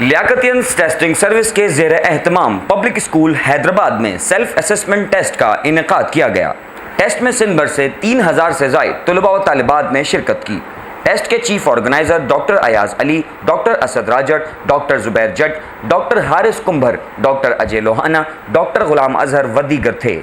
लियाकतियन testing service के ज़ेर एहतमाम public school Hyderabad में सेल्फ असेसमेंट टेस्ट का इनेकाद किया गया। टेस्ट में सिंध भर से 3000 से ज़ायद तलबा व तालिबात ने शिरकत की। टेस्ट के chief organiser doctor Ayaz Ali, doctor Asad राजट, doctor Zubair Jat, doctor Haris Kumbhar, doctor Ajay Lohana, doctor Ghulam Azhar व दीगर थे।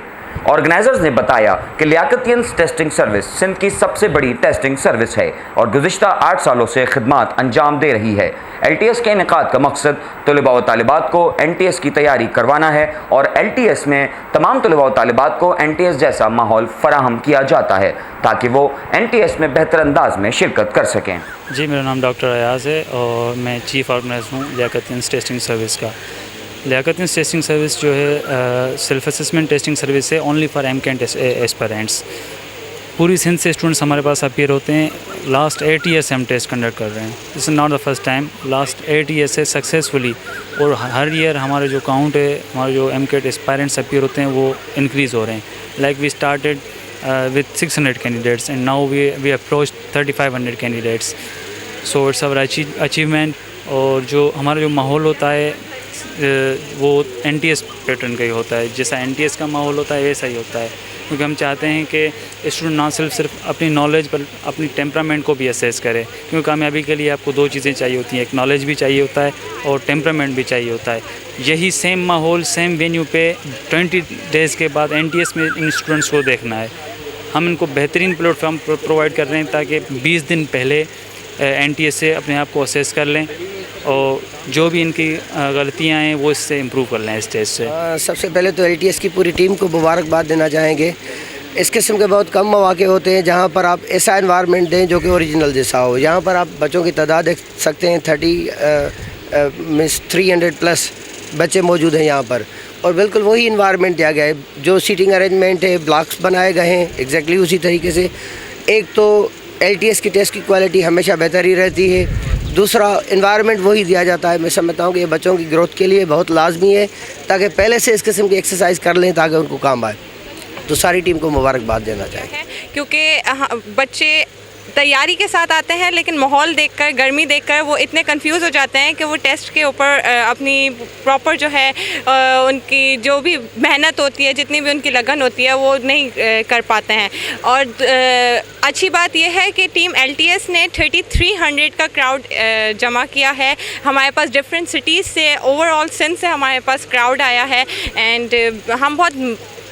ऑर्गेनाइजर्स ने बताया कि लियाकतियन टेस्टिंग सर्विस सिंध की सबसे बड़ी टेस्टिंग सर्विस है और गुज़िश्ता 8 सालों से खिदमात अंजाम दे रही है। LTS के इनेकाद का मकसद तलबा व तालिबात को NTS की तैयारी करवाना है और LTS में तमाम तलबा व तालिबात को NTS जैसा माहौल फराहम किया जाता है ताकि वो NTS में बेहतर अंदाज में शिरकत कर सकें। जी, मेरा नाम डॉक्टर अयाज है और मैं चीफ़ ऑर्गेनाइजर हूँ लियाकतियन टेस्टिंग सर्विस का। लियाकतियन टेस्टिंग सर्विस जो है सेल्फ असेसमेंट टेस्टिंग सर्विस है ओनली फॉर MCAT एस्पिरेंट्स। पूरी सिंध से स्टूडेंट्स हमारे पास अपीयर होते हैं। लास्ट 8 ईयर से हम टेस्ट कंडक्ट कर रहे हैं। This is not the first time, last 8 year से सक्सेसफुली, और हर ईयर हमारे जो काउंट है, हमारे जो MCAT एस्पायरेंट्स अपीयर होते हैं वो इंक्रीज़ हो रहे हैं। Like we started with 600 candidates and now we approached 3500 candidates. So it's our achievement। और जो हमारा जो माहौल होता है वो NTS पैटर्न का ही होता है। जैसा NTS का माहौल होता है वैसा ही होता है, क्योंकि हम चाहते हैं कि स्टूडेंट ना सिर्फ अपनी नॉलेज पर अपनी टेम्परामेंट को भी असेस करे, क्योंकि कामयाबी के लिए आपको 2 चीज़ें चाहिए होती हैं, एक नॉलेज भी चाहिए होता है और टेम्परामेंट भी चाहिए होता है। यही सेम माहौल सेम वेन्यू पे 20 डेज़ के बाद NTS में इन स्टूडेंट्स को देखना है। हम इनको बेहतरीन प्लेटफॉर्म प्रोवाइड कर रहे हैं ताकि 20 दिन पहले NTS से अपने आप को असेस कर लें और जो भी इनकी गलतियां हैं वो इससे इम्प्रूव कर लें इस टेस्ट से। सबसे पहले तो LTS की पूरी टीम को मुबारकबाद देना चाहेंगे। इस किस्म के बहुत कम मौके होते हैं जहां पर आप ऐसा एनवायरनमेंट दें जो कि ओरिजिनल जैसा हो। यहाँ पर आप बच्चों की तादाद देख सकते हैं, 300 प्लस बच्चे मौजूद हैं यहाँ पर, और बिल्कुल वही इन्वायरमेंट दिया गया है। जो सीटिंग अरेंजमेंट है, ब्लॉक्स बनाए गए हैं एग्जैक्टली उसी तरीके से। एक तो LTS की टेस्ट की क्वालिटी हमेशा बेहतर ही रहती है, दूसरा इन्वायरमेंट वही दिया जाता है। मैं समझता हूँ कि ये बच्चों की ग्रोथ के लिए बहुत लाजमी है ताकि पहले से इस किस्म की एक्सरसाइज कर लें ताकि उनको काम आए। तो सारी टीम को मुबारकबाद देना चाहिए, क्योंकि बच्चे तैयारी के साथ आते हैं लेकिन माहौल देखकर, गर्मी देखकर वो इतने कंफ्यूज हो जाते हैं कि वो टेस्ट के ऊपर अपनी प्रॉपर जो है उनकी जो भी मेहनत होती है, जितनी भी उनकी लगन होती है वो नहीं कर पाते हैं। और अच्छी बात यह है कि टीम LTS ने 3300 का क्राउड जमा किया है। हमारे पास डिफरेंट सिटीज़ से, ओवरऑल सिंध से हमारे पास क्राउड आया है एंड हम बहुत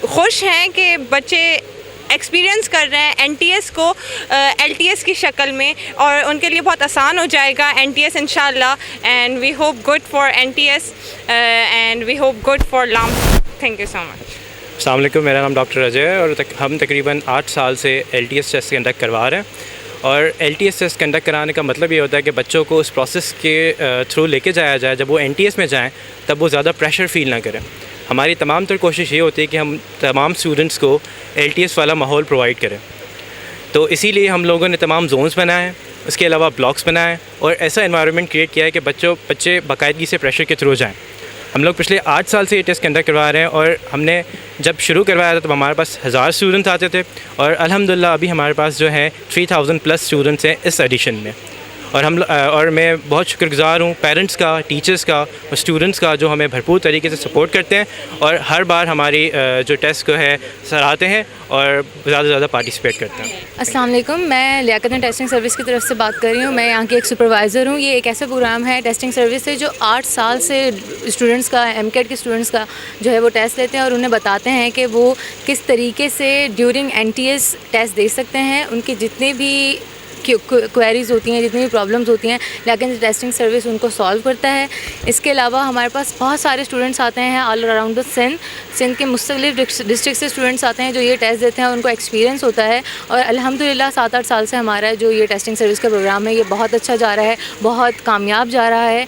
खुश हैं कि बच्चे एक्सपीरियंस कर रहे हैं NTS को LTS की शक्ल में, और उनके लिए बहुत आसान हो जाएगा NTS इंशाल्लाह। And we hope good for NTS and we hope good for LAM। Thank you so much. अस्सलाम वालेकुम, मेरा नाम डॉक्टर अजय है और हम तकरीबन 8 साल से LTS टेस्ट कंडक्ट करवा रहे हैं। और LTS टेस्ट कंडक्ट कराने का मतलब ये होता है कि बच्चों को उस प्रोसेस के थ्रू लेके जाया जाए। जब वो NTS में जाएँ तब वो ज़्यादा प्रेशर फील ना करें। हमारी तमाम तर कोशिश ये होती है कि हम तमाम स्टूडेंट्स को LTS वाला माहौल प्रोवाइड करें। तो इसीलिए हम लोगों ने तमाम जोन्स बनाए हैं, उसके अलावा ब्लॉक्स बनाए और ऐसा एनवायरनमेंट क्रिएट किया है कि बच्चे बाकायदगी से प्रेशर के थ्रू जाएं। हम लोग पिछले 8 साल से ये टेस्ट कंडक्ट करवा रहे हैं और हमने जब शुरू करवाया था तब हमारे पास 1000 स्टूडेंट्स आते थे और अल्हम्दुलिल्लाह अभी हमारे पास जो है 3000 प्लस स्टूडेंट्स हैं इस एडिशन में। और मैं बहुत शुक्रगुज़ार हूँ पेरेंट्स का, टीचर्स का और स्टूडेंट्स का जो हमें भरपूर तरीके से सपोर्ट करते हैं और हर बार हमारी जो टेस्ट को है सराहते हैं और ज़्यादा से ज़्यादा पार्टिसिपेट करते हैं। अस्सलाम वालेकुम, मैं लियाकतियन टेस्टिंग सर्विस की तरफ से बात कर रही हूँ। मैं यहाँ की एक सुपरवाइज़र हूँ। ये एक ऐसा प्रोग्राम है टेस्टिंग सर्विस है जो 8 साल से स्टूडेंट्स का, MCAT के स्टूडेंट्स का जो है वो टेस्ट लेते हैं और उन्हें बताते हैं कि वो किस तरीके से ड्यूरिंग NTS टेस्ट दे सकते हैं। उनकी जितनी भी क्वेरीज़ होती हैं, जितनी भी प्रॉब्लम्स होती हैं, लेकिन टेस्टिंग सर्विस उनको सॉल्व करता है। इसके अलावा हमारे पास बहुत सारे स्टूडेंट्स आते हैं ऑल अराउंड द सिंध के मुख्तलिफ डिस्ट्रिक्ट से स्टूडेंट्स आते हैं जो ये टेस्ट देते हैं और उनको एक्सपीरियंस होता है। और अल्हम्दुलिल्लाह 7-8 साल से हमारा जो ये टेस्टिंग सर्विस का प्रोग्राम है ये बहुत अच्छा जा रहा है, बहुत कामयाब जा रहा है